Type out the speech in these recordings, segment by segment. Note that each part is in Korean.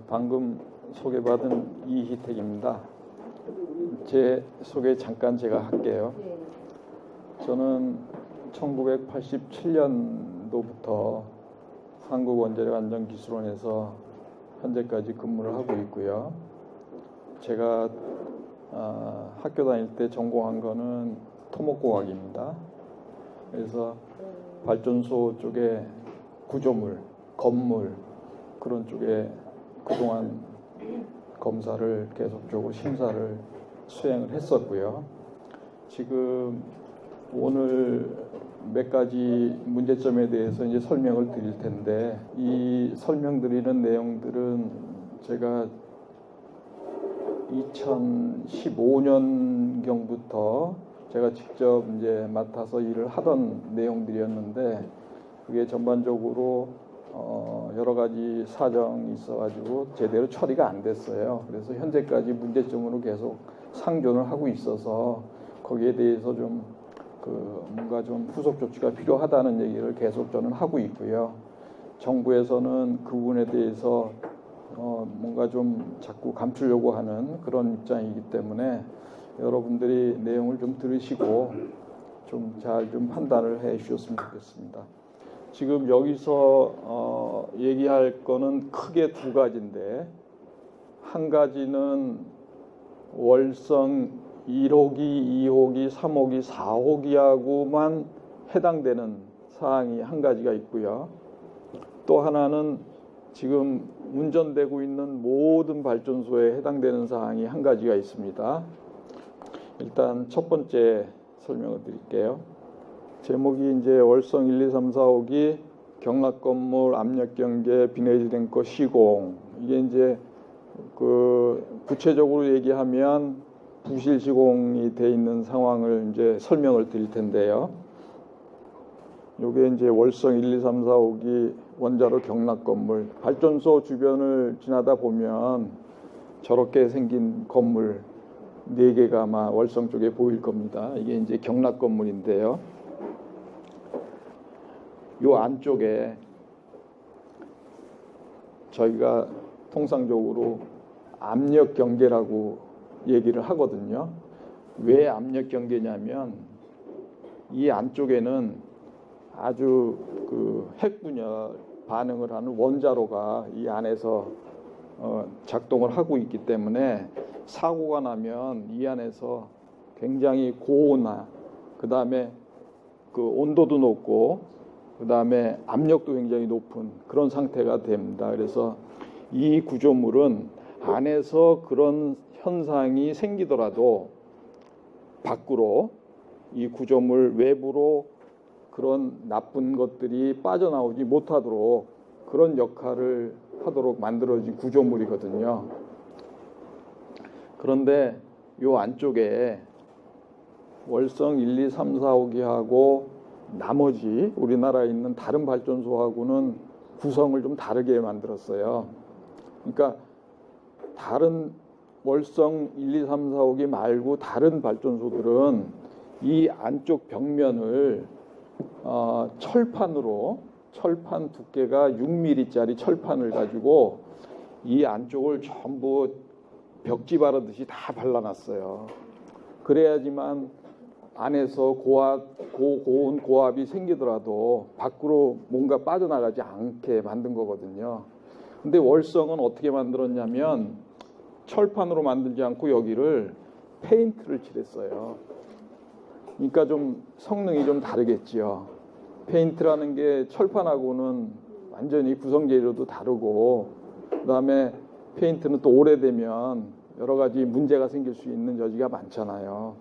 방금 소개받은 이희택입니다. 제 소개 잠깐 제가 할게요. 저는 1987년도부터 한국원자력안전기술원에서 현재까지 근무를 하고 있고요. 제가 학교 다닐 때 전공한 거는 토목공학입니다. 그래서 발전소 쪽에 구조물, 건물 그런 쪽에 그동안 검사를 계속적으로 심사를 수행을 했었고요. 지금 오늘 몇 가지 문제점에 대해서 이제 설명을 드릴 텐데, 이 설명드리는 내용들은 제가 2015년경부터 제가 직접 이제 맡아서 일을 하던 내용들이었는데, 그게 전반적으로 여러 가지 사정이 있어가지고 제대로 처리가 안 됐어요. 그래서 현재까지 문제점으로 계속 상존을 하고 있어서 거기에 대해서 좀 뭔가 좀 후속 조치가 필요하다는 얘기를 계속 저는 하고 있고요. 정부에서는 그 부분에 대해서 뭔가 좀 자꾸 감추려고 하는 그런 입장이기 때문에 여러분들이 내용을 좀 들으시고 좀 잘 좀 판단을 해 주셨으면 좋겠습니다. 지금 여기서 얘기할 거는 크게 두 가지인데, 한 가지는 월성 1호기, 2호기, 3호기, 4호기하고만 해당되는 사항이 한 가지가 있고요. 또 하나는 지금 운전되고 있는 모든 발전소에 해당되는 사항이 한 가지가 있습니다. 일단 첫 번째 설명을 드릴게요. 제목이 이제 월성 1, 2, 3, 4호기 경락 건물 압력 경계 비내질 탱커 시공. 이게 이제 구체적으로 얘기하면 부실 시공이 돼 있는 상황을 이제 설명을 드릴 텐데요. 요게 이제 월성 1, 2, 3, 4호기 원자로 경락 건물, 발전소 주변을 지나다 보면 저렇게 생긴 건물 4개가 아마 월성 쪽에 보일 겁니다. 이게 이제 경락 건물인데요. 요 안쪽에 저희가 통상적으로 압력 경계라고 얘기를 하거든요. 왜 압력 경계냐면 이 안쪽에는 아주 핵분열 반응을 하는 원자로가 이 안에서 작동을 하고 있기 때문에 사고가 나면 이 안에서 굉장히 고온화, 그 다음에 온도도 높고 그 다음에 압력도 굉장히 높은 그런 상태가 됩니다. 그래서 이 구조물은 안에서 그런 현상이 생기더라도 밖으로 이 구조물 외부로 그런 나쁜 것들이 빠져나오지 못하도록 그런 역할을 하도록 만들어진 구조물이거든요. 그런데 요 안쪽에 월성 1, 2, 3, 4호기하고 나머지 우리나라에 있는 다른 발전소하고는 구성을 좀 다르게 만들었어요. 그러니까 다른 월성 1, 2, 3, 4호기 말고 다른 발전소들은 이 안쪽 벽면을 철판 두께가 6mm짜리 철판을 가지고 이 안쪽을 전부 벽지 바르듯이 다 발라놨어요. 그래야지만 안에서 고온 고압이 생기더라도 밖으로 뭔가 빠져나가지 않게 만든 거거든요. 근데 월성은 어떻게 만들었냐면 철판으로 만들지 않고 여기를 페인트를 칠했어요. 그러니까 좀 성능이 좀 다르겠지요. 페인트라는 게 철판하고는 완전히 구성 재료도 다르고, 그 다음에 페인트는 또 오래되면 여러 가지 문제가 생길 수 있는 여지가 많잖아요.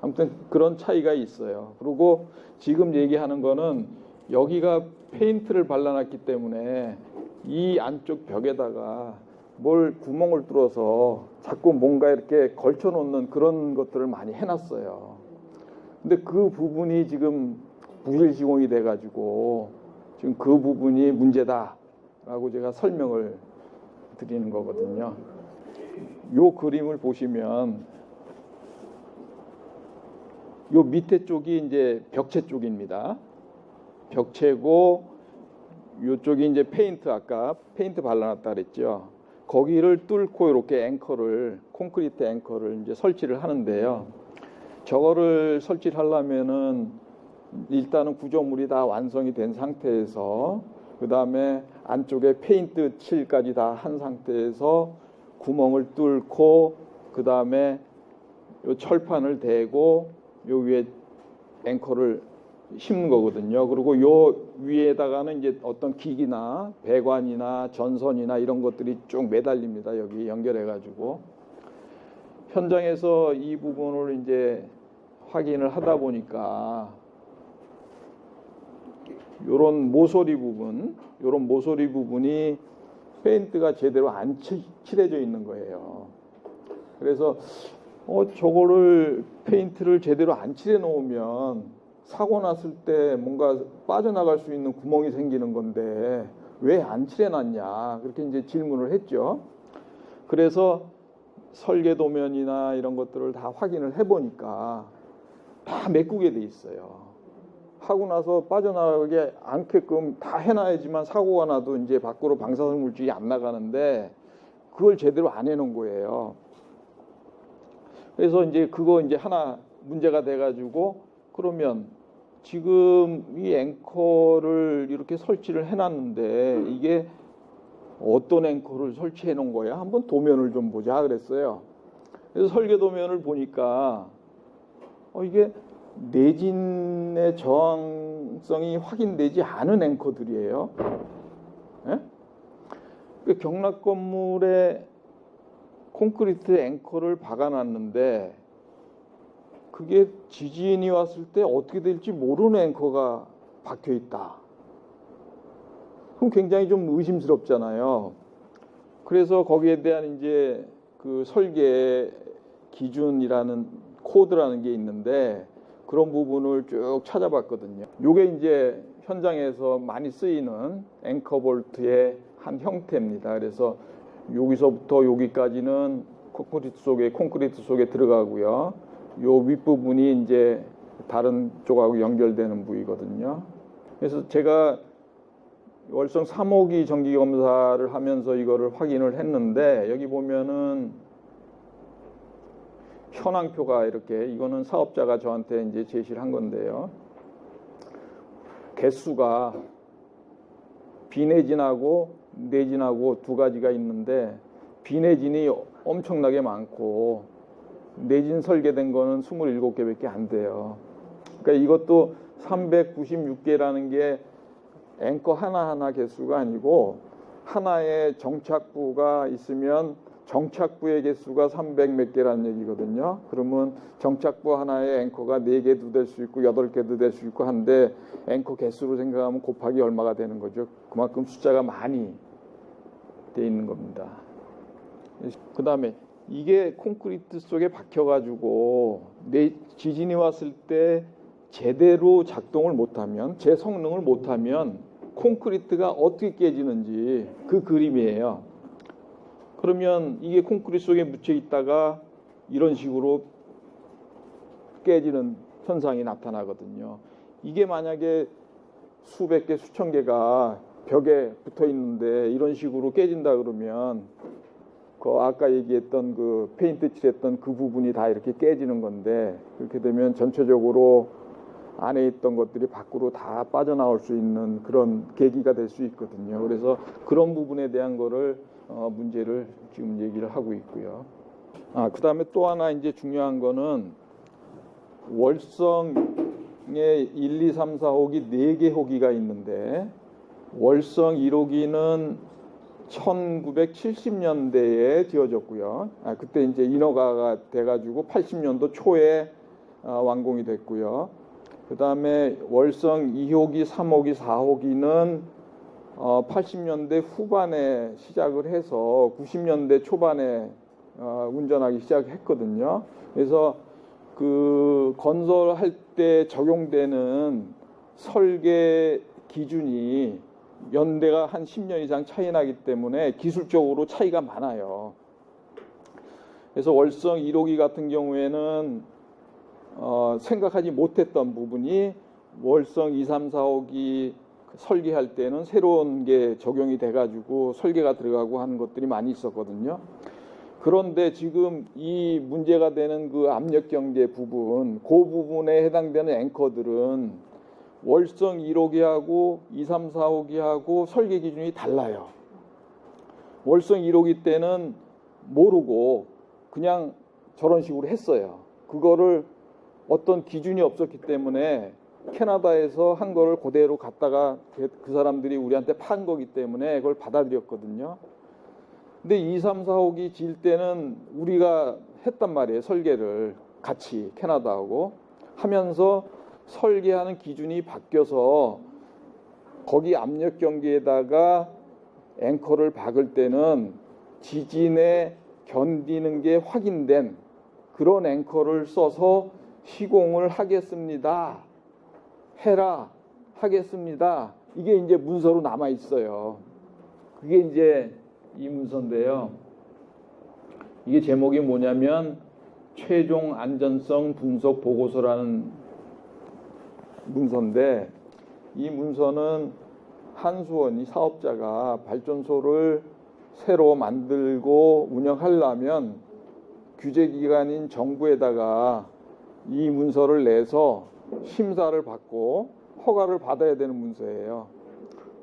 아무튼 그런 차이가 있어요. 그리고 지금 얘기하는 거는 여기가 페인트를 발라놨기 때문에 이 안쪽 벽에다가 뭘 구멍을 뚫어서 자꾸 뭔가 이렇게 걸쳐 놓는 그런 것들을 많이 해놨어요. 근데 그 부분이 지금 부실 시공이 돼가지고 지금 그 부분이 문제다라고 제가 설명을 드리는 거거든요. 요 그림을 보시면 요 밑에 쪽이 이제 벽체 쪽입니다. 벽체고 요쪽이 이제 페인트, 아까 페인트 발라놨다 그랬죠. 거기를 뚫고 이렇게 앵커를 콘크리트 앵커를 이제 설치를 하는데요. 저거를 설치를 하려면은 일단은 구조물이 다 완성이 된 상태에서 그 다음에 안쪽에 페인트 칠까지 다 한 상태에서 구멍을 뚫고 그 다음에 요 철판을 대고 요 위에 앵커를 심는 거거든요. 그리고 요 위에다가는 이제 어떤 기기나 배관이나 전선이나 이런 것들이 쭉 매달립니다. 여기 연결해 가지고 현장에서 이 부분을 이제 확인을 하다 보니까 요런 모서리 부분이 페인트가 제대로 안 칠해져 있는 거예요. 그래서 저거를 페인트를 제대로 안 칠해 놓으면 사고 났을 때 뭔가 빠져나갈 수 있는 구멍이 생기는 건데 왜 안 칠해 놨냐 그렇게 이제 질문을 했죠. 그래서 설계 도면이나 이런 것들을 다 확인을 해 보니까 다 메꾸게 돼 있어요. 하고 나서 빠져나가지 않게끔 다 해놔야지만 사고가 나도 이제 밖으로 방사선 물질이 안 나가는데 그걸 제대로 안 해놓은 거예요. 그래서 이제 그거 이제 하나 문제가 돼가지고 그러면 지금 이 앵커를 이렇게 설치를 해놨는데 이게 어떤 앵커를 설치해 놓은 거야? 한번 도면을 좀 보자 그랬어요. 그래서 설계 도면을 보니까 이게 내진의 저항성이 확인되지 않은 앵커들이에요. 예? 그 경락 건물에 콘크리트 앵커를 박아놨는데 그게 지진이 왔을 때 어떻게 될지 모르는 앵커가 박혀 있다. 그럼 굉장히 좀 의심스럽잖아요. 그래서 거기에 대한 이제 그 설계 기준이라는 코드라는 게 있는데 그런 부분을 쭉 찾아봤거든요. 요게 이제 현장에서 많이 쓰이는 앵커 볼트의 한 형태입니다. 그래서 여기서부터 여기까지는 콘크리트 속에 들어가고요. 요 윗부분이 이제 다른 쪽하고 연결되는 부위거든요. 그래서 제가 월성 3호기 정기 검사를 하면서 이거를 확인을 했는데 여기 보면은 현황표가 이렇게 이거는 사업자가 저한테 이제 제시를 한 건데요. 개수가 비내진하고 내진하고 두 가지가 있는데 비내진이 엄청나게 많고 내진 설계된 거는 27개밖에 안 돼요. 그러니까 이것도 396개라는 게 앵커 하나하나 개수가 아니고 하나의 정착부가 있으면 정착부의 개수가 300 몇 개라는 얘기거든요. 그러면 정착부 하나의 앵커가 4개도 될 수 있고 8개도 될 수 있고 한데 앵커 개수로 생각하면 곱하기 얼마가 되는 거죠. 그만큼 숫자가 많이 돼 있는 겁니다. 그 다음에 이게 콘크리트 속에 박혀가지고 지진이 왔을 때 제대로 작동을 못하면 제 성능을 못하면 콘크리트가 어떻게 깨지는지 그 그림이에요. 그러면 이게 콘크리트 속에 묻혀 있다가 이런 식으로 깨지는 현상이 나타나거든요. 이게 만약에 수백 개, 수천 개가 벽에 붙어 있는데 이런 식으로 깨진다 그러면 그 아까 얘기했던 그 페인트 칠했던 그 부분이 다 이렇게 깨지는 건데 그렇게 되면 전체적으로 안에 있던 것들이 밖으로 다 빠져나올 수 있는 그런 계기가 될 수 있거든요. 그래서 그런 부분에 대한 거를 문제를 지금 얘기를 하고 있고요. 그 다음에 또 하나 이제 중요한 거는 월성에 1, 2, 3, 4호기 4개 호기가 있는데 월성 1호기는 1970년대에 지어졌고요. 그때 이제 인허가가 돼가지고 80년도 초에 완공이 됐고요. 그 다음에 월성 2호기, 3호기, 4호기는 80년대 후반에 시작을 해서 90년대 초반에 운전하기 시작했거든요. 그래서 그 건설할 때 적용되는 설계 기준이 연대가 한 10년 이상 차이 나기 때문에 기술적으로 차이가 많아요. 그래서 월성 1호기 같은 경우에는 생각하지 못했던 부분이 월성 2, 3, 4호기 설계할 때는 새로운 게 적용이 돼가지고 설계가 들어가고 하는 것들이 많이 있었거든요. 그런데 지금 이 문제가 되는 그 압력 경계 부분, 그 부분에 해당되는 앵커들은 월성 1호기하고 2, 3, 4호기하고 설계 기준이 달라요. 월성 1호기 때는 모르고 그냥 저런 식으로 했어요. 그거를 어떤 기준이 없었기 때문에 캐나다에서 한 거를 그대로 갖다가 그 사람들이 우리한테 판 거기 때문에 그걸 받아들였거든요. 근데 2, 3, 4호기 질 때는 우리가 했단 말이에요. 설계를 같이 캐나다하고 하면서 설계하는 기준이 바뀌어서 거기 압력 경계에다가 앵커를 박을 때는 지진에 견디는 게 확인된 그런 앵커를 써서 시공을 하겠습니다. 해라 하겠습니다. 이게 이제 문서로 남아 있어요. 그게 이제 이 문서인데요. 이게 제목이 뭐냐면 최종 안전성 분석 보고서라는 문서인데, 이 문서는 한수원 이 사업자가 발전소를 새로 만들고 운영하려면 규제기관인 정부에다가 이 문서를 내서 심사를 받고 허가를 받아야 되는 문서예요.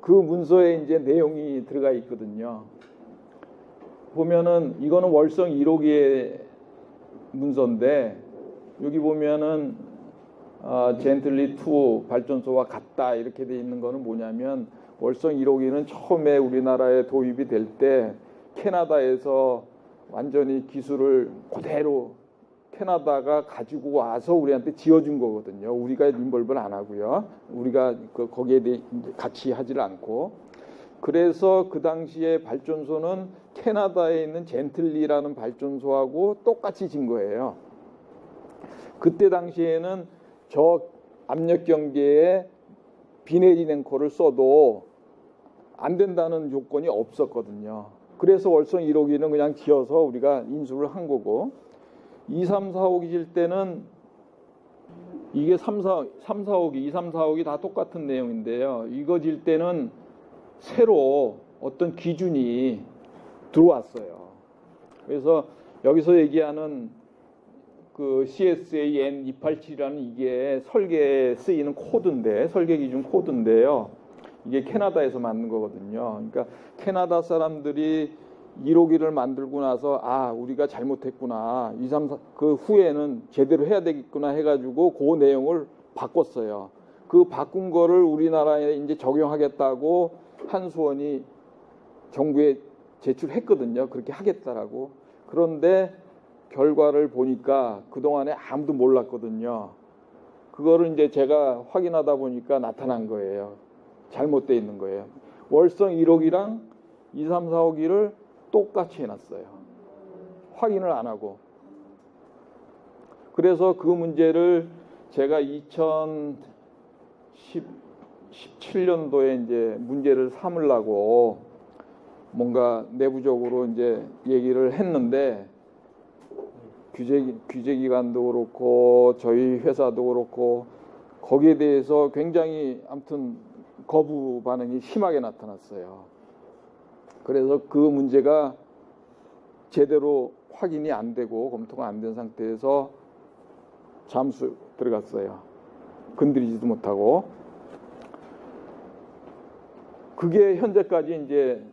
그 문서에 이제 내용이 들어가 있거든요. 보면은 이거는 월성 1호기의 문서인데, 여기 보면은 젠틀리 2 발전소와 같다 이렇게 돼 있는 거는 뭐냐면, 월성 1호기는 처음에 우리나라에 도입이 될 때 캐나다에서 완전히 기술을 그대로 캐나다가 가지고 와서 우리한테 지어준 거거든요. 우리가 인벌브를 안 하고요. 우리가 거기에 대해 같이 하지를 않고. 그래서 그 당시에 발전소는 캐나다에 있는 젠틀리라는 발전소하고 똑같이 진 거예요. 그때 당시에는 저 압력 경계에 비내린 앵커를 써도 안 된다는 요건이 없었거든요. 그래서 월성 1호기는 그냥 지어서 우리가 인수를 한 거고, 2, 3, 4호기 질 때는 이게 3, 4호기, 2, 3, 4호기 다 똑같은 내용인데요. 이거 질 때는 새로 어떤 기준이 들어왔어요. 그래서 여기서 얘기하는 그 CSA N287이라는 이게 설계에 쓰이는 코드인데, 설계 기준 코드인데요. 이게 캐나다에서 만든 거거든요. 그러니까 캐나다 사람들이 1호기를 만들고 나서 우리가 잘못했구나. 2, 3, 4, 그 후에는 제대로 해야 되겠구나 해가지고 그 내용을 바꿨어요. 그 바꾼 거를 우리나라에 이제 적용하겠다고 한수원이 정부에 제출했거든요. 그렇게 하겠다라고. 그런데 결과를 보니까 그동안에 아무도 몰랐거든요. 그거를 이제 제가 확인하다 보니까 나타난 거예요. 잘못되어 있는 거예요. 월성 1호기랑 2, 3, 4호기를 똑같이 해놨어요. 확인을 안 하고. 그래서 그 문제를 제가 2017년도에 이제 문제를 삼으려고 뭔가 내부적으로 이제 얘기를 했는데, 규제기관도 그렇고 저희 회사도 그렇고 거기에 대해서 굉장히 아무튼 거부 반응이 심하게 나타났어요. 그래서 그 문제가 제대로 확인이 안 되고 검토가 안 된 상태에서 잠수 들어갔어요. 건드리지도 못하고. 그게 현재까지 이제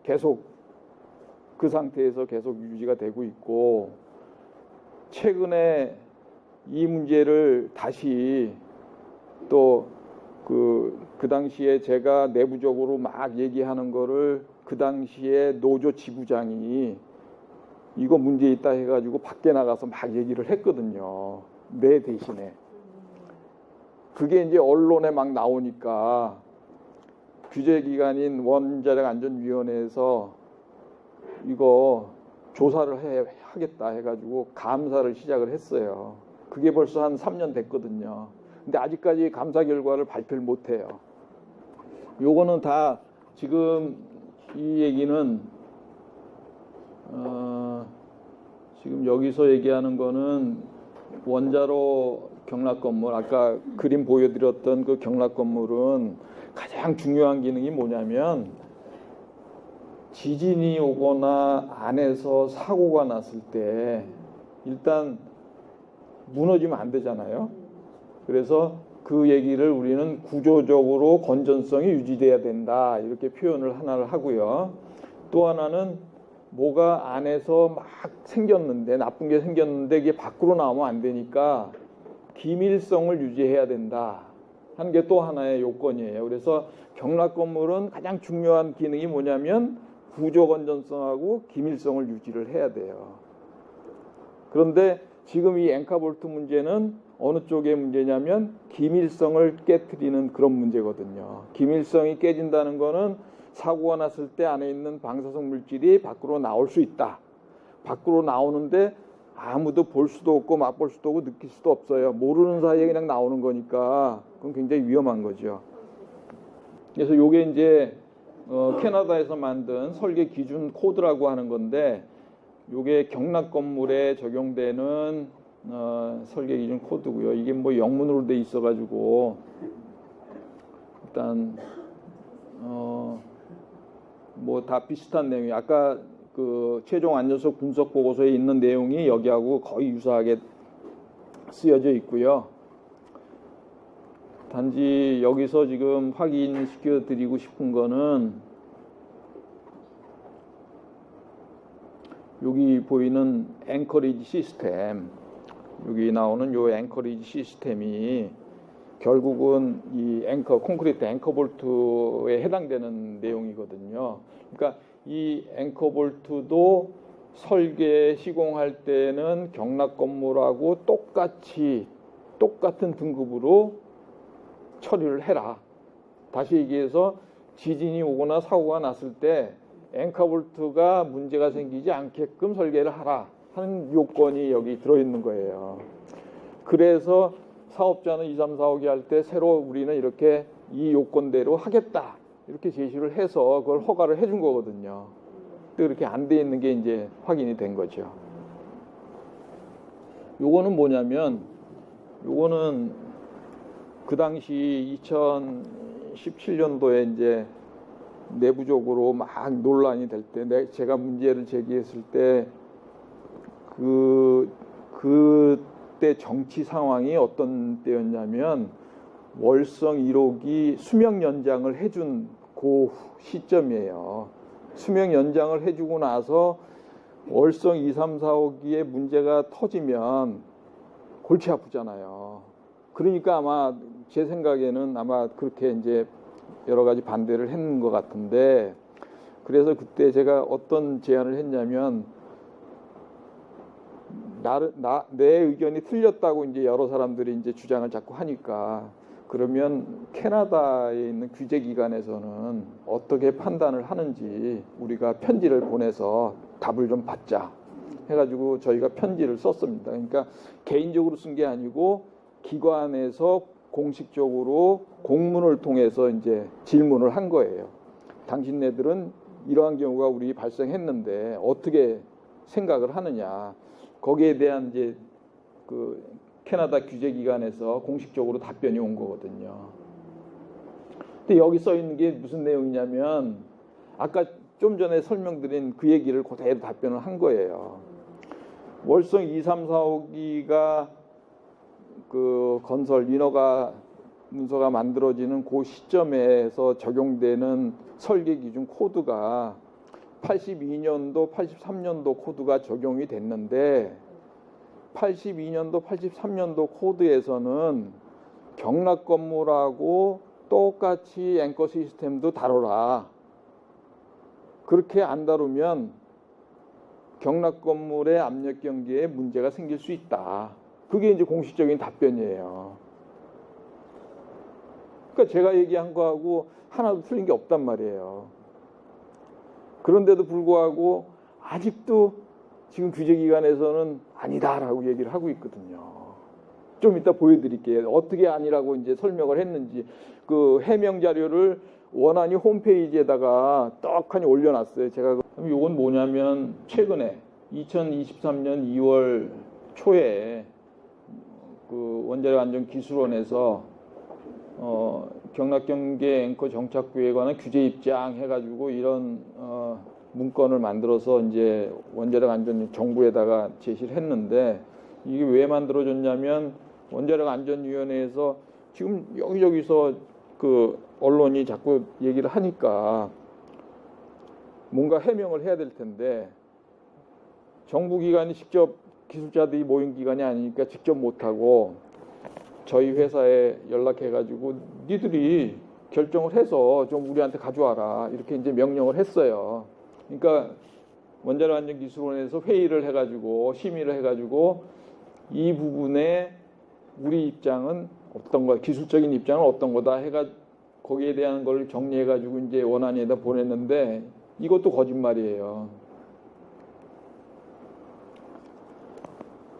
계속 그 상태에서 계속 유지가 되고 있고, 최근에 이 문제를 다시 또 그 당시에 제가 내부적으로 막 얘기하는 거를 그 당시에 노조 지부장이 이거 문제 있다 해가지고 밖에 나가서 막 얘기를 했거든요. 내 대신에. 그게 이제 언론에 막 나오니까 규제기관인 원자력안전위원회에서 이거 조사를 하겠다 해가지고 감사를 시작을 했어요. 그게 벌써 한 3년 됐거든요. 근데 아직까지 감사 결과를 발표를 못해요. 요거는 다 지금 이 얘기는 지금 여기서 얘기하는 거는 원자로 경락 건물, 아까 그림 보여드렸던 그 경락 건물은 가장 중요한 기능이 뭐냐면 지진이 오거나 안에서 사고가 났을 때 일단 무너지면 안 되잖아요. 그래서 그 얘기를 우리는 구조적으로 건전성이 유지돼야 된다 이렇게 표현을 하나를 하고요. 또 하나는 뭐가 안에서 막 생겼는데 나쁜 게 생겼는데 이게 밖으로 나오면 안 되니까 기밀성을 유지해야 된다 하는 게 또 하나의 요건이에요. 그래서 경락 건물은 가장 중요한 기능이 뭐냐면 구조 건전성하고 기밀성을 유지를 해야 돼요. 그런데 지금 이 앵카볼트 문제는 어느 쪽의 문제냐면 기밀성을 깨트리는 그런 문제거든요. 기밀성이 깨진다는 거는 사고가 났을 때 안에 있는 방사성 물질이 밖으로 나올 수 있다. 밖으로 나오는데 아무도 볼 수도 없고 맛볼 수도 없고 느낄 수도 없어요. 모르는 사이에 그냥 나오는 거니까 그건 굉장히 위험한 거죠. 그래서 이게 이제 캐나다에서 만든 설계 기준 코드라고 하는 건데 이게 경락 건물에 적용되는 설계 기준 코드고요. 이게 뭐 영문으로 돼 있어가지고 일단 뭐 다 비슷한 내용이 아까 그 최종 안전성 분석 보고서에 있는 내용이 여기하고 거의 유사하게 쓰여져 있고요. 단지 여기서 지금 확인시켜 드리고 싶은 거는 여기 보이는 앵커리지 시스템, 여기 나오는 요 앵커리지 시스템이 결국은 이 콘크리트 앵커 볼트에 해당되는 내용이거든요. 그러니까 이 앵커 볼트도 설계 시공할 때는 경락 건물하고 똑같은 등급으로 처리를 해라. 다시 얘기해서 지진이 오거나 사고가 났을 때 앵커 볼트가 문제가 생기지 않게끔 설계를 하라 하는 요건이 여기 들어있는 거예요. 그래서 사업자는 2, 3, 4, 5기 할 때 새로 우리는 이렇게 이 요건대로 하겠다 이렇게 제시를 해서 그걸 허가를 해준 거거든요. 그렇게 안 돼 있는 게 이제 확인이 된 거죠. 요거는 뭐냐면 요거는 그 당시 2017년도에 이제 내부적으로 막 논란이 될 때 제가 문제를 제기했을 때 그때 정치 상황이 어떤 때였냐면 월성 1호기 수명 연장을 해준 그 시점이에요. 수명 연장을 해주고 나서 월성 2, 3, 4, 5기에 문제가 터지면 골치 아프잖아요. 그러니까 아마 제 생각에는 아마 그렇게 이제 여러 가지 반대를 했는 것 같은데, 그래서 그때 제가 어떤 제안을 했냐면 내 의견이 틀렸다고 이제 여러 사람들이 이제 주장을 자꾸 하니까 그러면 캐나다에 있는 규제기관에서는 어떻게 판단을 하는지 우리가 편지를 보내서 답을 좀 받자 해가지고 저희가 편지를 썼습니다. 그러니까 개인적으로 쓴 게 아니고 기관에서 공식적으로 공문을 통해서 이제 질문을 한 거예요. 당신네들은 이러한 경우가 우리 발생했는데 어떻게 생각을 하느냐. 거기에 대한 이제 그 캐나다 규제기관에서 공식적으로 답변이 온 거거든요. 근데 여기 써 있는 게 무슨 내용이냐면 아까 좀 전에 설명드린 그 얘기를 그대로 답변을 한 거예요. 월성 2, 3, 4, 5기가 그 건설 인허가 문서가 만들어지는 그 시점에서 적용되는 설계 기준 코드가 82년도, 83년도 코드가 적용이 됐는데 82년도, 83년도 코드에서는 경락 건물하고 똑같이 앵커 시스템도 다뤄라. 그렇게 안 다루면 경락 건물의 압력 경계에 문제가 생길 수 있다. 그게 이제 공식적인 답변이에요. 그러니까 제가 얘기한 거하고 하나도 틀린 게 없단 말이에요. 그런데도 불구하고 아직도 지금 규제기관에서는 아니다라고 얘기를 하고 있거든요. 좀 이따 보여드릴게요. 어떻게 아니라고 이제 설명을 했는지. 그 해명 자료를 원안이 홈페이지에다가 떡하니 올려놨어요. 제가 이건 뭐냐면 최근에 2023년 2월 초에 그 원자력안전기술원에서 경락경계 앵커 정착구에 관한 규제 입장 해가지고 이런 문건을 만들어서 이제 원자력 안전 정부에다가 제시를 했는데 이게 왜 만들어졌냐면 원자력 안전위원회에서 지금 여기저기서 그 언론이 자꾸 얘기를 하니까 뭔가 해명을 해야 될 텐데 정부 기관이 직접 기술자들이 모인 기관이 아니니까 직접 못하고 저희 회사에 연락해가지고 니들이 결정을 해서 좀 우리한테 가져와라 이렇게 이제 명령을 했어요. 그러니까 원자력 안전기술원에서 회의를 해가지고 심의를 해가지고 이 부분에 우리 입장은 어떤 거, 기술적인 입장은 어떤 거다 해가 거기에 대한 걸 정리해가지고 이제 원안에다 보냈는데 이것도 거짓말이에요.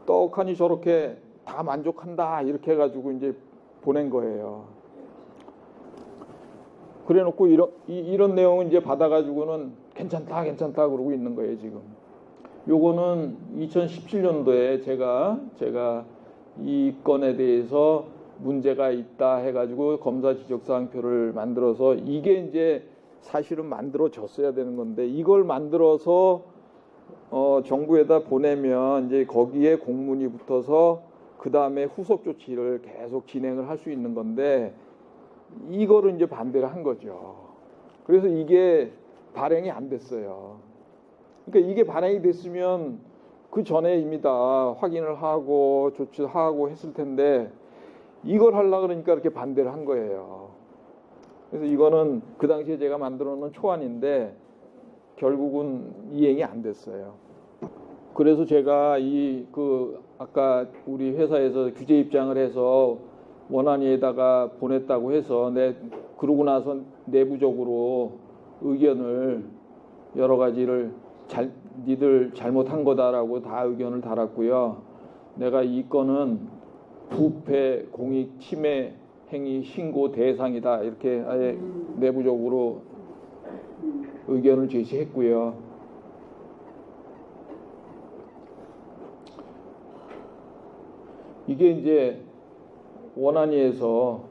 떡하니 저렇게 다 만족한다 이렇게 해가지고 이제 보낸 거예요. 그래놓고 이런 내용은 이제 받아가지고는 괜찮다 그러고 있는 거예요 지금. 요거는 2017년도에 제가 이 건에 대해서 문제가 있다 해가지고 검사 지적사항표를 만들어서 이게 이제 사실은 만들어졌어야 되는 건데 이걸 만들어서 정부에다 보내면 이제 거기에 공문이 붙어서 그 다음에 후속 조치를 계속 진행을 할 수 있는 건데 이거를 이제 반대를 한 거죠. 그래서 이게 발행이 안 됐어요. 그러니까 이게 발행이 됐으면 그 전에 이미 다 확인을 하고 조치하고 했을 텐데 이걸 하려고 그러니까 이렇게 반대를 한 거예요. 그래서 이거는 그 당시에 제가 만들어 놓은 초안인데 결국은 이행이 안 됐어요. 그래서 제가 아까 우리 회사에서 규제 입장을 해서 원안위에다가 보냈다고 해서 그러고 나서 내부적으로 의견을 여러 가지를 니들 잘못한 거다라고 다 의견을 달았고요. 내가 이 건은 부패, 공익, 침해 행위 신고 대상이다 이렇게 아예 내부적으로 의견을 제시했고요. 이게 이제 원안위에서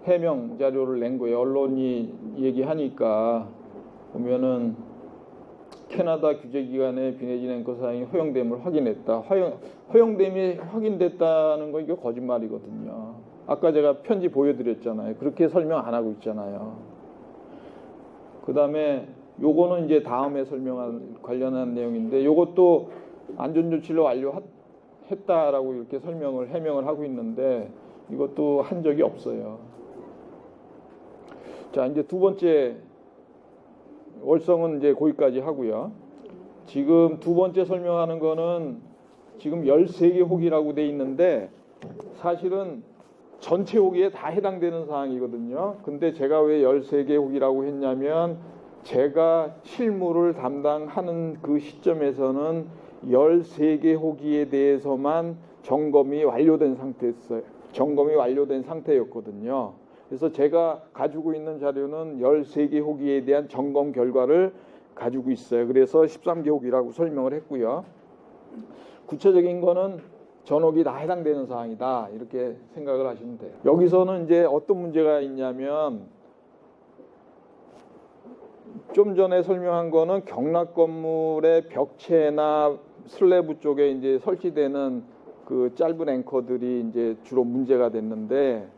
해명 자료를 낸 거예요. 언론이 얘기하니까 보면은 캐나다 규제기관의 비내진 앵커 사용이 허용됨을 확인했다. 허용됨이 확인됐다는 거 이게 거짓말이거든요. 아까 제가 편지 보여드렸잖아요. 그렇게 설명 안 하고 있잖아요. 그 다음에 요거는 이제 다음에 설명한 관련한 내용인데 요것도 안전조치를 완료했다라고 이렇게 해명을 하고 있는데 이것도 한 적이 없어요. 자, 이제 두 번째 월성은 이제 거기까지 하고요. 지금 두 번째 설명하는 거는 지금 13개 호기라고 돼 있는데 사실은 전체 호기에 다 해당되는 사항이거든요. 근데 제가 왜 13개 호기라고 했냐면 제가 실무를 담당하는 그 시점에서는 13개 호기에 대해서만 점검이 완료된 상태였거든요. 그래서 제가 가지고 있는 자료는 13개 호기에 대한 점검 결과를 가지고 있어요. 그래서 13개 호기라고 설명을 했고요. 구체적인 거는 전호기 다 해당되는 사항이다 이렇게 생각을 하시면 돼요. 여기서는 이제 어떤 문제가 있냐면 좀 전에 설명한 거는 경락 건물의 벽체나 슬래브 쪽에 이제 설치되는 그 짧은 앵커들이 이제 주로 문제가 됐는데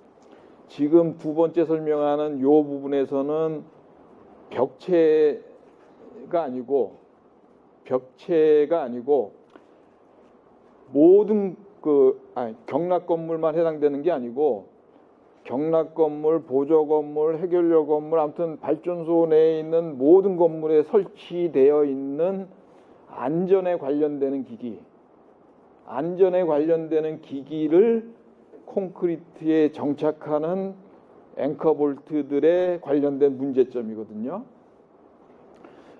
지금 두 번째 설명하는 요 부분에서는 벽체가 아니고 모든 경락 건물만 해당되는 게 아니고 경락 건물, 보조 건물, 해결력 건물, 아무튼 발전소 내에 있는 모든 건물에 설치되어 있는 안전에 관련되는 기기를 콘크리트에 정착하는 앵커 볼트들에 관련된 문제점이거든요.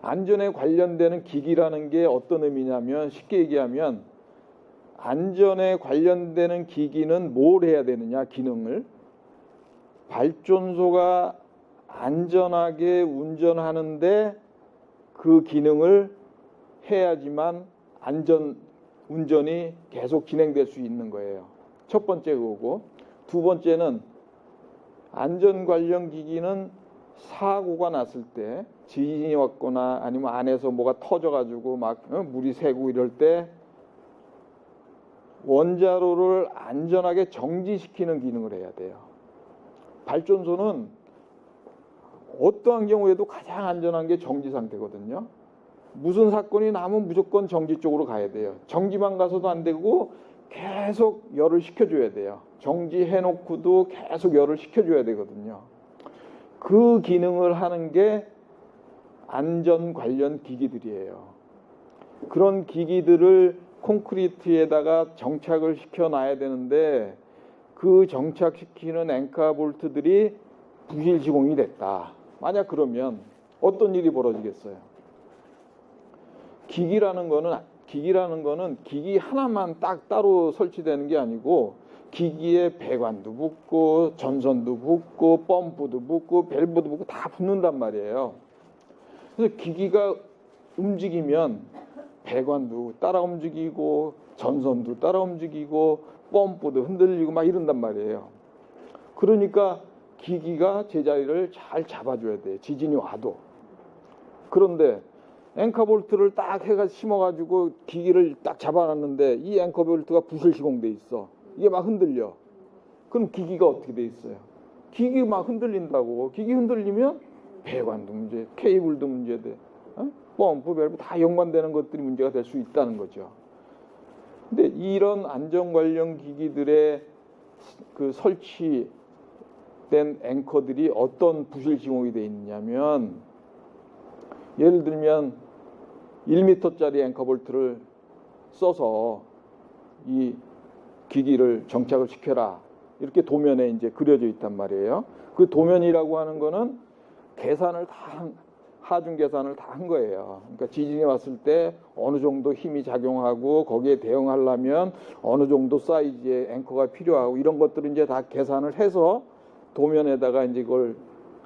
안전에 관련되는 기기라는 게 어떤 의미냐면 쉽게 얘기하면 안전에 관련되는 기기는 뭘 해야 되느냐, 기능을. 발전소가 안전하게 운전하는데 그 기능을 해야지만 운전이 계속 진행될 수 있는 거예요. 첫 번째 그거고, 두 번째는 안전 관련 기기는 사고가 났을 때 지진이 왔거나 아니면 안에서 뭐가 터져가지고 막 물이 새고 이럴 때 원자로를 안전하게 정지시키는 기능을 해야 돼요. 발전소는 어떠한 경우에도 가장 안전한 게 정지 상태거든요. 무슨 사건이 나면 무조건 정지 쪽으로 가야 돼요. 정지만 가서도 안 되고 계속 열을 식혀줘야 돼요. 정지해놓고도 계속 열을 식혀줘야 되거든요. 그 기능을 하는 게 안전 관련 기기들이에요. 그런 기기들을 콘크리트에다가 정착을 시켜놔야 되는데 그 정착시키는 앵카 볼트들이 부실 시공이 됐다. 만약 그러면 어떤 일이 벌어지겠어요? 기기라는 거는 기기 하나만 딱 따로 설치되는 게 아니고 기기에 배관도 붙고 전선도 붙고 펌프도 붙고 밸브도 붙고 다 붙는단 말이에요. 그래서 기기가 움직이면 배관도 따라 움직이고 전선도 따라 움직이고 펌프도 흔들리고 막 이런단 말이에요. 그러니까 기기가 제자리를 잘 잡아줘야 돼. 지진이 와도. 그런데 앵커 볼트를 딱 해가 심어가지고 기기를 딱 잡아놨는데 이 앵커 볼트가 부실 시공돼 있어. 이게 막 흔들려. 그럼 기기가 어떻게 돼 있어요? 기기 막 흔들린다고. 기기 흔들리면 배관도 문제, 케이블도 문제돼. 펌프, 밸브 다 연관되는 것들이 문제가 될 수 있다는 거죠. 근데 이런 안전 관련 기기들의 그 설치된 앵커들이 어떤 부실 시공이 돼 있냐면 예를 들면 1m짜리 앵커 볼트를 써서 이 기기를 정착을 시켜라. 이렇게 도면에 이제 그려져 있단 말이에요. 그 도면이라고 하는 거는 계산을 다 하중 계산을 다 한 거예요. 그러니까 지진이 왔을 때 어느 정도 힘이 작용하고 거기에 대응하려면 어느 정도 사이즈의 앵커가 필요하고 이런 것들을 이제 다 계산을 해서 도면에다가 이제 그걸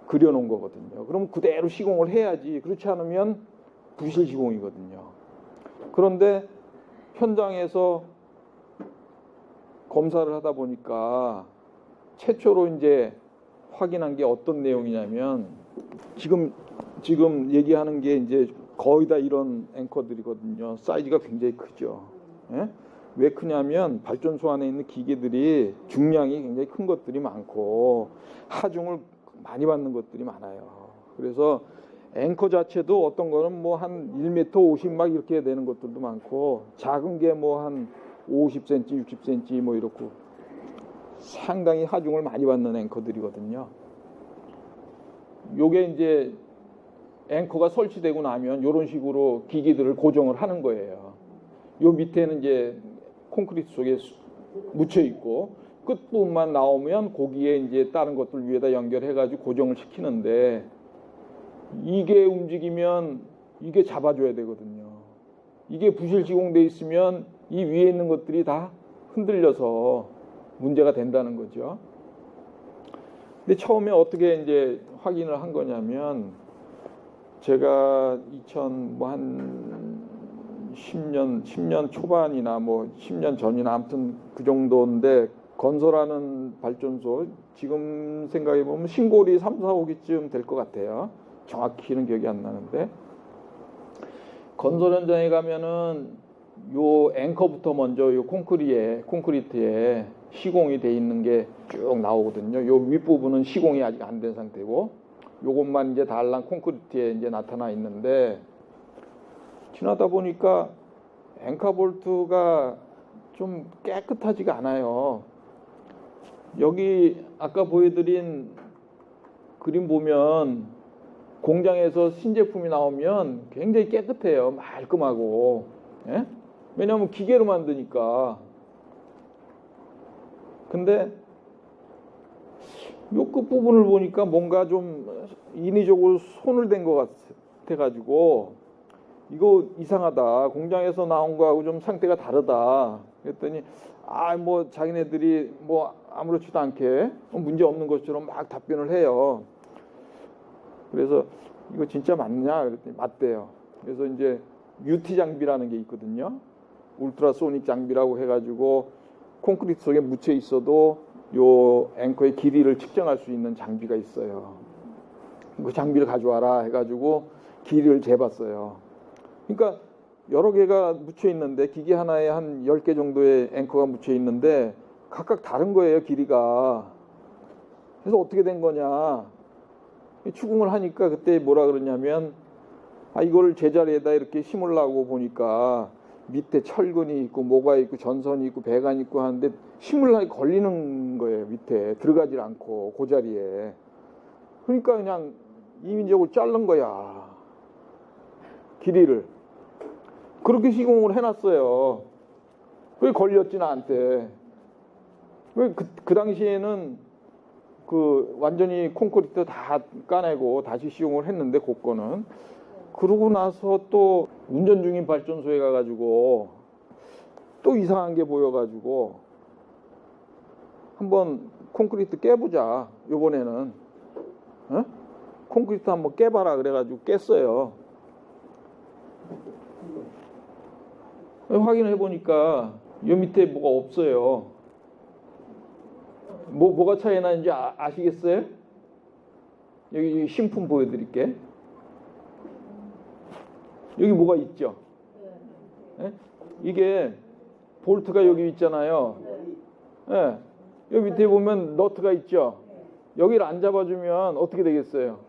그려놓은 거거든요. 그럼 그대로 시공을 해야지. 그렇지 않으면 부실 시공이거든요. 그런데 현장에서 검사를 하다 보니까 최초로 이제 확인한 게 어떤 내용이냐면 지금 얘기하는 게 이제 거의 다 이런 앵커들이거든요. 사이즈가 굉장히 크죠. 예? 왜 크냐면 발전소 안에 있는 기계들이 중량이 굉장히 큰 것들이 많고 하중을 많이 받는 것들이 많아요. 그래서 앵커 자체도 어떤 거는 뭐 한 1m 50 막 이렇게 되는 것들도 많고 작은 게 뭐 한 50cm, 60cm 뭐 이렇고 상당히 하중을 많이 받는 앵커들이거든요. 요게 이제 앵커가 설치되고 나면 이런 식으로 기기들을 고정을 하는 거예요. 요 밑에는 이제 콘크리트 속에 묻혀 있고 끝부분만 나오면 거기에 이제 다른 것들 위에다 연결해가지고 고정을 시키는데 이게 움직이면 이게 잡아줘야 되거든요. 이게 부실 시공돼 있으면 이 위에 있는 것들이 다 흔들려서 문제가 된다는 거죠. 근데 처음에 어떻게 이제 확인을 한 거냐면 제가 한 10년 초반이나 뭐 10년 전이나 아무튼 그 정도인데 건설하는 발전소 지금 생각해 보면 신골이 3, 4호기쯤 될 것 같아요. 정확히는 기억이 안 나는데 건설 현장에 가면은 요 앵커부터 먼저 요 콘크리트에 시공이 돼 있는 게 쭉 나오거든요. 요 윗부분은 시공이 아직 안 된 상태고 요것만 이제 달랑 콘크리트에 이제 나타나 있는데 지나다 보니까 앵커 볼트가 좀 깨끗하지가 않아요. 여기 아까 보여드린 그림 보면 공장에서 신제품이 나오면 굉장히 깨끗해요. 말끔하고. 예? 왜냐하면 기계로 만드니까. 근데 요 끝부분을 보니까 뭔가 좀 인위적으로 손을 댄 것 같아가지고 이거 이상하다. 공장에서 나온 거하고 좀 상태가 다르다. 그랬더니 뭐 자기네들이 뭐 아무렇지도 않게 문제 없는 것처럼 막 답변을 해요. 그래서 이거 진짜 맞냐? 그랬더니 맞대요. 그래서 이제 UT 장비라는 게 있거든요. 울트라소닉 장비라고 해가지고 콘크리트 속에 묻혀 있어도 요 앵커의 길이를 측정할 수 있는 장비가 있어요. 그 장비를 가져와라 해가지고 길이를 재봤어요. 그러니까 여러 개가 묻혀 있는데 기계 하나에 한 10개 정도의 앵커가 묻혀 있는데 각각 다른 거예요, 길이가. 그래서 어떻게 된 거냐. 추궁을 하니까 그때 뭐라 그러냐면 이걸 제자리에다 이렇게 심으려고 보니까 밑에 철근이 있고 뭐가 있고 전선이 있고 배관이 있고 하는데 심으려고 걸리는 거예요. 밑에 들어가질 않고 그 자리에. 그러니까 그냥 이민적으로 자른 거야. 길이를. 그렇게 시공을 해놨어요. 그게 걸렸지 나한테. 그 당시에는 그 완전히 콘크리트 다 까내고 다시 시공을 했는데 그거는. 그러고 나서 또 운전 중인 발전소에 가가지고 또 이상한 게 보여가지고 한번 콘크리트 깨보자. 요번에는 콘크리트 한번 깨봐라 그래가지고 깼어요. 확인을 해보니까 요 밑에 뭐가 없어요. 뭐가 차이 나는지 아시겠어요? 여기 신품 보여드릴게. 여기 뭐가 있죠? 네? 이게 볼트가 여기 있잖아요. 네. 여기 밑에 보면 너트가 있죠? 여기를 안 잡아주면 어떻게 되겠어요?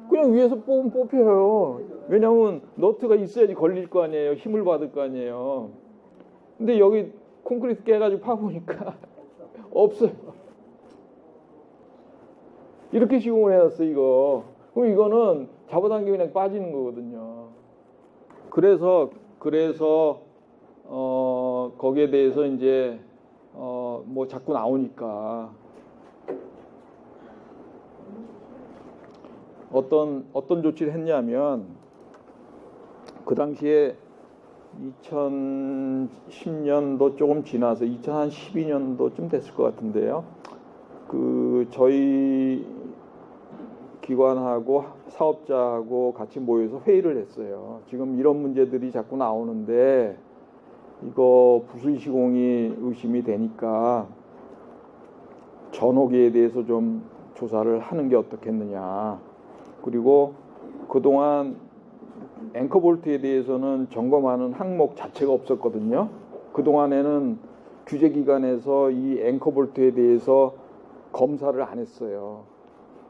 그냥 위에서 뽑혀요. 왜냐하면 너트가 있어야지 걸릴 거 아니에요. 힘을 받을 거 아니에요. 근데 여기 콘크리트 깨가지고 파보니까 없어요. 이렇게 시공을 해놨어 이거. 그럼 이거는 잡아당기면 그냥 빠지는 거거든요. 그래서 거기에 대해서 이제 뭐 자꾸 나오니까 어떤 조치를 했냐면 그 당시에 2010년도 조금 지나서 2012년도쯤 됐을 것 같은데요. 그 저희 기관하고 사업자하고 같이 모여서 회의를 했어요. 지금 이런 문제들이 자꾸 나오는데 이거 부실 시공이 의심이 되니까 전호기에 대해서 좀 조사를 하는 게 어떻겠느냐. 그리고 그동안 앵커볼트에 대해서는 점검하는 항목 자체가 없었거든요. 그동안에는 규제기관에서 이 앵커볼트에 대해서 검사를 안 했어요.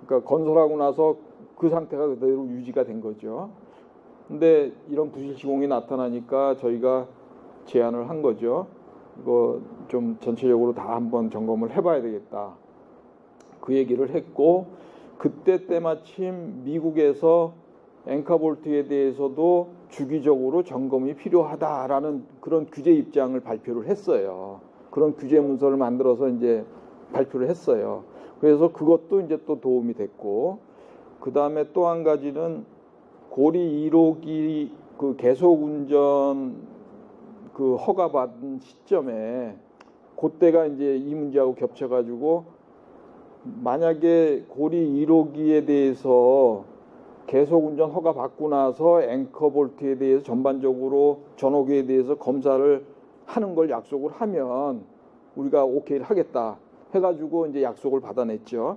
그러니까 건설하고 나서 그 상태가 그대로 유지가 된 거죠. 근데 이런 부실 시공이 나타나니까 저희가 제안을 한 거죠. 이거 좀 전체적으로 다 한번 점검을 해봐야 되겠다. 그 얘기를 했고 그때 때마침 미국에서 앵커볼트에 대해서도 주기적으로 점검이 필요하다라는 그런 규제 입장을 발표를 했어요. 그런 규제 문서를 만들어서 이제 발표를 했어요. 그래서 그것도 이제 또 도움이 됐고, 그 다음에 또 한 가지는 고리 1호기 그 계속 운전 그 허가받은 시점에 그때가 이제 이 문제하고 겹쳐가지고 만약에 고리 1호기에 대해서 계속 운전 허가 받고 나서 앵커볼트에 대해서 전반적으로 전호기에 대해서 검사를 하는 걸 약속을 하면 우리가 오케이를 하겠다 해가지고 이제 약속을 받아냈죠.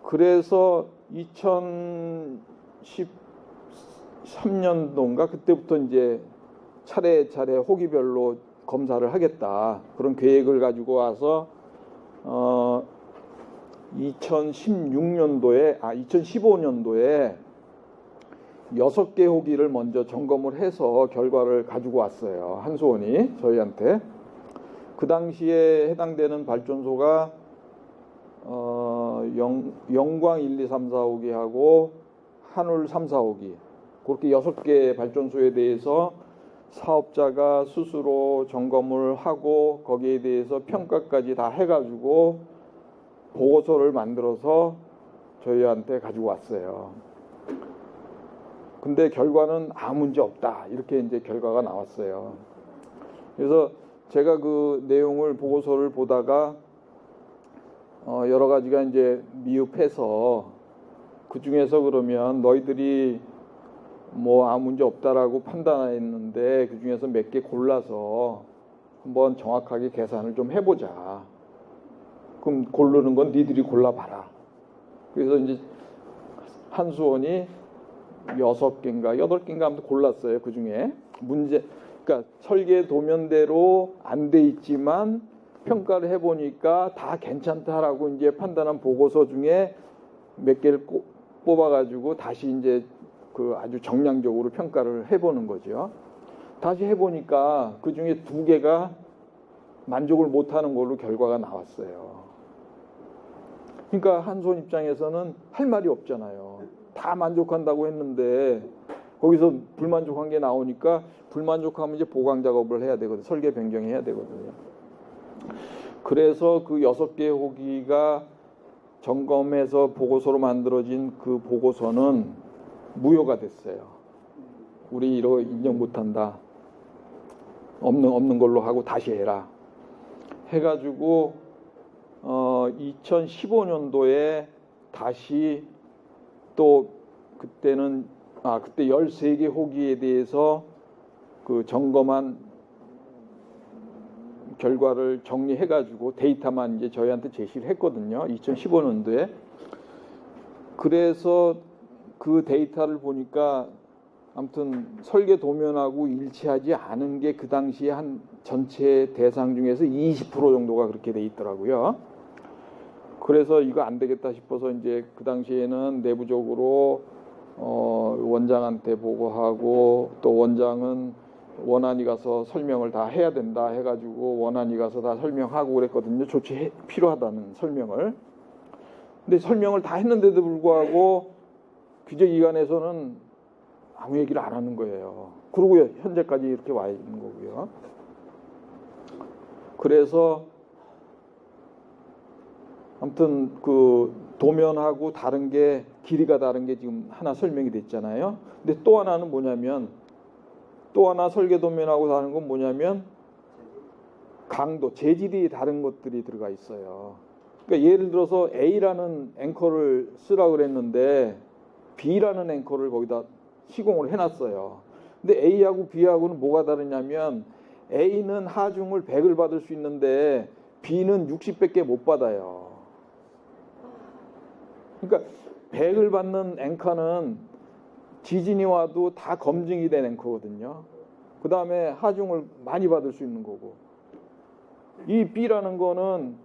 그래서 2013년도인가 그때부터 이제 차례차례 호기별로 검사를 하겠다 그런 계획을 가지고 와서 2015년도에 6개 호기를 먼저 점검을 해서 결과를 가지고 왔어요. 한수원이 저희한테. 그 당시에 해당되는 발전소가 영광 1, 2, 3, 4호기하고 한울 3, 4호기 그렇게 6개 발전소에 대해서 사업자가 스스로 점검을 하고 거기에 대해서 평가까지 다 해가지고 보고서를 만들어서 저희한테 가지고 왔어요. 근데 결과는 아무 문제 없다 이렇게 이제 결과가 나왔어요. 그래서 제가 그 내용을 보고서를 보다가 여러 가지가 이제 미흡해서 그 중에서 그러면 너희들이 뭐 아무 문제 없다라고 판단했는데 그 중에서 몇 개 골라서 한번 정확하게 계산을 좀 해보자. 그럼 고르는 건 니들이 골라봐라. 그래서 이제 한수원이 6개인가 8개인가 아무튼 골랐어요. 그 중에 그러니까 설계 도면대로 안 돼 있지만 평가를 해보니까 다 괜찮다라고 이제 판단한 보고서 중에 몇 개를 뽑아가지고 다시 이제 그 아주 정량적으로 평가를 해보는 거죠. 다시 해보니까 그 중에 2개가 만족을 못하는 걸로 결과가 나왔어요. 그러니까 한손 입장에서는 할 말이 없잖아요. 다 만족한다고 했는데 거기서 불만족한 게 나오니까 불만족하면 이제 보강 작업을 해야 되거든요. 설계 변경해야 되거든요. 그래서 그 6개의 호기가 점검해서 보고서로 만들어진 그 보고서는 무효가 됐어요. 우리 이거 인정 못한다. 없는 걸로 하고 다시 해라. 해가지고 2015년도에 다시 또 그때 13개 호기에 대해서 그 점검한 결과를 정리해가지고 데이터만 이제 저희한테 제시를 했거든요. 2015년도에. 그래서 그 데이터를 보니까 아무튼 설계 도면하고 일치하지 않은 게 그 당시에 한 전체 대상 중에서 20% 정도가 그렇게 돼 있더라고요. 그래서 이거 안 되겠다 싶어서 이제 그 당시에는 내부적으로 원장한테 보고하고 또 원장은 원안이 가서 설명을 다 해야 된다 해가지고 원안이 가서 다 설명하고 그랬거든요. 필요하다는 설명을. 근데 설명을 다 했는데도 불구하고 규제기관에서는 아무 얘기를 안 하는 거예요. 그러고 현재까지 이렇게 와 있는 거고요. 그래서 아무튼 그 도면하고 다른 게 길이가 다른 게 지금 하나 설명이 됐잖아요. 근데 또 하나는 뭐냐면 또 하나 설계 도면하고 다른 건 뭐냐면 강도, 재질이 다른 것들이 들어가 있어요. 그러니까 예를 들어서 A라는 앵커를 쓰라고 그랬는데 B라는 앵커를 거기다 시공을 해놨어요. 근데 A하고 B하고는 뭐가 다르냐면 A는 하중을 100을 받을 수 있는데 B는 60밖에 못 받아요. 그러니까 100을 받는 앵커는 지진이 와도 다 검증이 된 앵커거든요. 그 다음에 하중을 많이 받을 수 있는 거고, 이 B라는 거는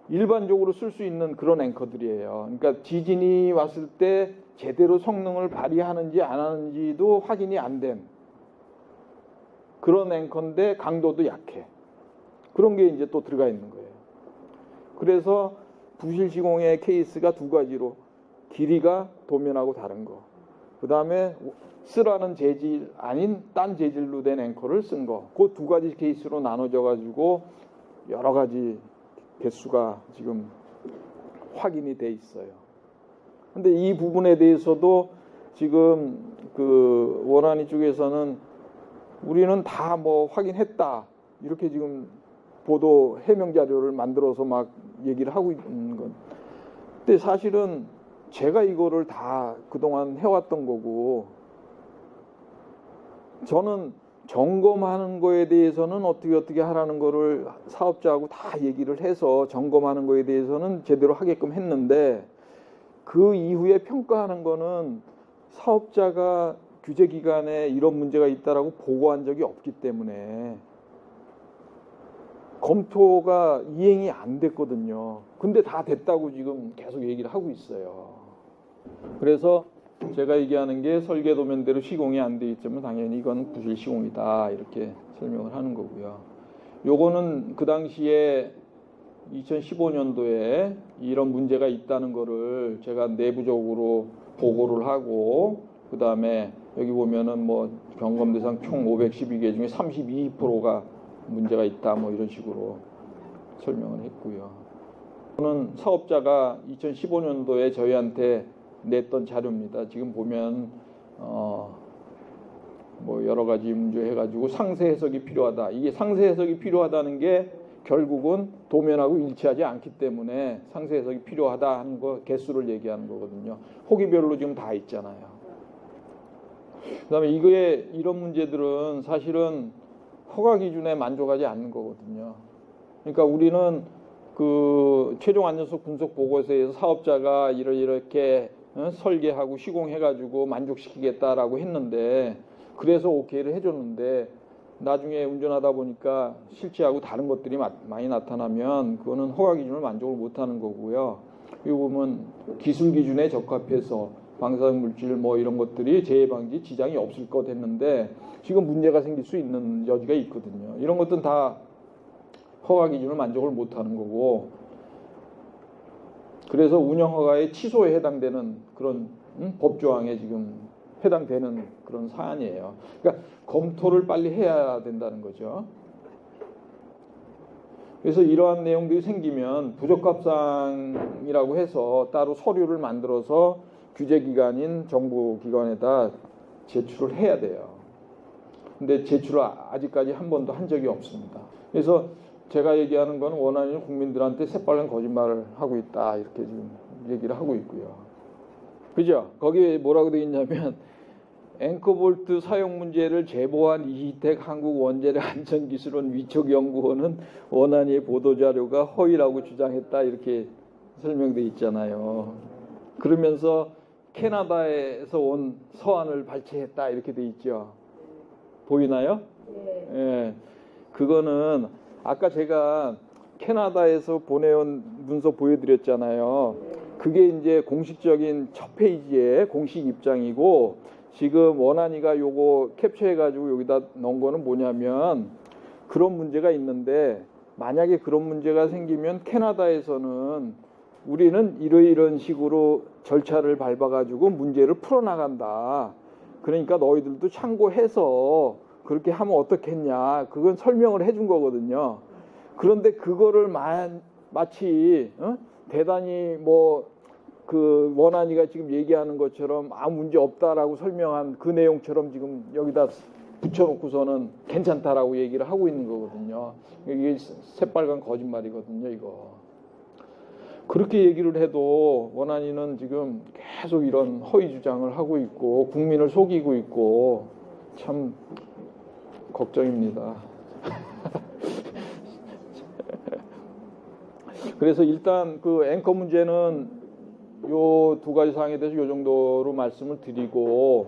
일반적으로 쓸 수 있는 그런 앵커들이에요. 그러니까 지진이 왔을 때 제대로 성능을 발휘하는지 안 하는지도 확인이 안 된 그런 앵커인데 강도도 약해. 그런 게 이제 또 들어가 있는 거예요. 그래서 부실 시공의 케이스가 2가지로 길이가 도면하고 다른 거, 그 다음에 쓰라는 재질 아닌 딴 재질로 된 앵커를 쓴 거, 그 2가지 케이스로 나눠져 가지고 여러 가지 개수가 지금 확인이 돼 있어요. 근데 이 부분에 대해서도 지금 그 원안위 쪽에서는 우리는 다 뭐 확인했다 이렇게 지금 보도 해명 자료를 만들어서 막 얘기를 하고 있는 건. 근데 사실은 제가 이거를 다 그동안 해왔던 거고, 저는 점검하는 거에 대해서는 어떻게 하라는 거를 사업자하고 다 얘기를 해서 점검하는 거에 대해서는 제대로 하게끔 했는데, 그 이후에 평가하는 거는 사업자가 규제기관에 이런 문제가 있다라고 보고한 적이 없기 때문에 검토가 이행이 안 됐거든요. 근데 다 됐다고 지금 계속 얘기를 하고 있어요. 그래서 제가 얘기하는 게 설계 도면대로 시공이 안 돼 있으면 당연히 이건 부실 시공이다 이렇게 설명을 하는 거고요. 요거는 그 당시에 2015년도에 이런 문제가 있다는 거를 제가 내부적으로 보고를 하고, 그 다음에 여기 보면은 뭐 점검 대상 총 512개 중에 32%가 문제가 있다 뭐 이런 식으로 설명을 했고요. 저는 사업자가 2015년도에 저희한테 냈던 자료입니다. 지금 보면 뭐 여러 가지 문제 해가지고 상세 해석이 필요하다. 이게 상세 해석이 필요하다는 게 결국은 도면하고 일치하지 않기 때문에 상세 해석이 필요하다 하는 거 개수를 얘기하는 거거든요. 호기별로 지금 다 있잖아요. 그다음에 이런 문제들은 사실은 허가 기준에 만족하지 않는 거거든요. 그러니까 우리는 그 최종 안전성 분석 보고서에서 사업자가 이렇게 설계하고 시공해가지고 만족시키겠다라고 했는데 그래서 오케이를 해줬는데 나중에 운전하다 보니까 실제하고 다른 것들이 많이 나타나면 그거는 허가 기준을 만족을 못하는 거고요. 이거 보면 기술 기준에 적합해서 방사능 물질 뭐 이런 것들이 재해 방지 지장이 없을 것 했는데 지금 문제가 생길 수 있는 여지가 있거든요. 이런 것들은 다 허가 기준을 만족을 못하는 거고 그래서 운영 허가의 취소에 해당되는 그런 법조항에 지금 해당되는 그런 사안이에요. 그러니까 검토를 빨리 해야 된다는 거죠. 그래서 이러한 내용들이 생기면 부적합사항이라고 해서 따로 서류를 만들어서 규제기관인 정부기관에다 제출을 해야 돼요. 근데 제출을 아직까지 한 번도 한 적이 없습니다. 그래서 제가 얘기하는 건 원안이 국민들한테 새빨간 거짓말을 하고 있다 이렇게 지금 얘기를 하고 있고요. 그죠? 거기에 뭐라고 되어 있냐면 앵커볼트 사용 문제를 제보한 이희택 한국원자력안전기술원 위촉연구원은 원안위의 보도자료가 허위라고 주장했다 이렇게 설명되어 있잖아요. 그러면서 캐나다에서 온 서한을 발췌했다 이렇게 되어 있죠. 보이나요? 네. 예. 그거는 아까 제가 캐나다에서 보내온 문서 보여드렸잖아요. 그게 이제 공식적인 첫 페이지의 공식 입장이고 지금 원안위가 요거 캡처해가지고 여기다 넣은 거는 뭐냐면 그런 문제가 있는데 만약에 그런 문제가 생기면 캐나다에서는 우리는 이런 식으로 절차를 밟아가지고 문제를 풀어나간다. 그러니까 너희들도 참고해서 그렇게 하면 어떻겠냐. 그건 설명을 해준 거거든요. 그런데 그거를 마치 대단히 뭐 그 원안위가 지금 얘기하는 것처럼 아무 문제 없다라고 설명한 그 내용처럼 지금 여기다 붙여놓고서는 괜찮다라고 얘기를 하고 있는 거거든요. 이게 새빨간 거짓말이거든요, 이거. 그렇게 얘기를 해도 원안위는 지금 계속 이런 허위 주장을 하고 있고 국민을 속이고 있고 참 걱정입니다. 그래서 일단 그 앵커 문제는 요 두 가지 사항에 대해서 요 정도로 말씀을 드리고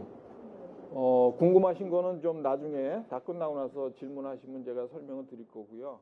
궁금하신 거는 좀 나중에 다 끝나고 나서 질문하시면 제가 설명을 드릴 거고요.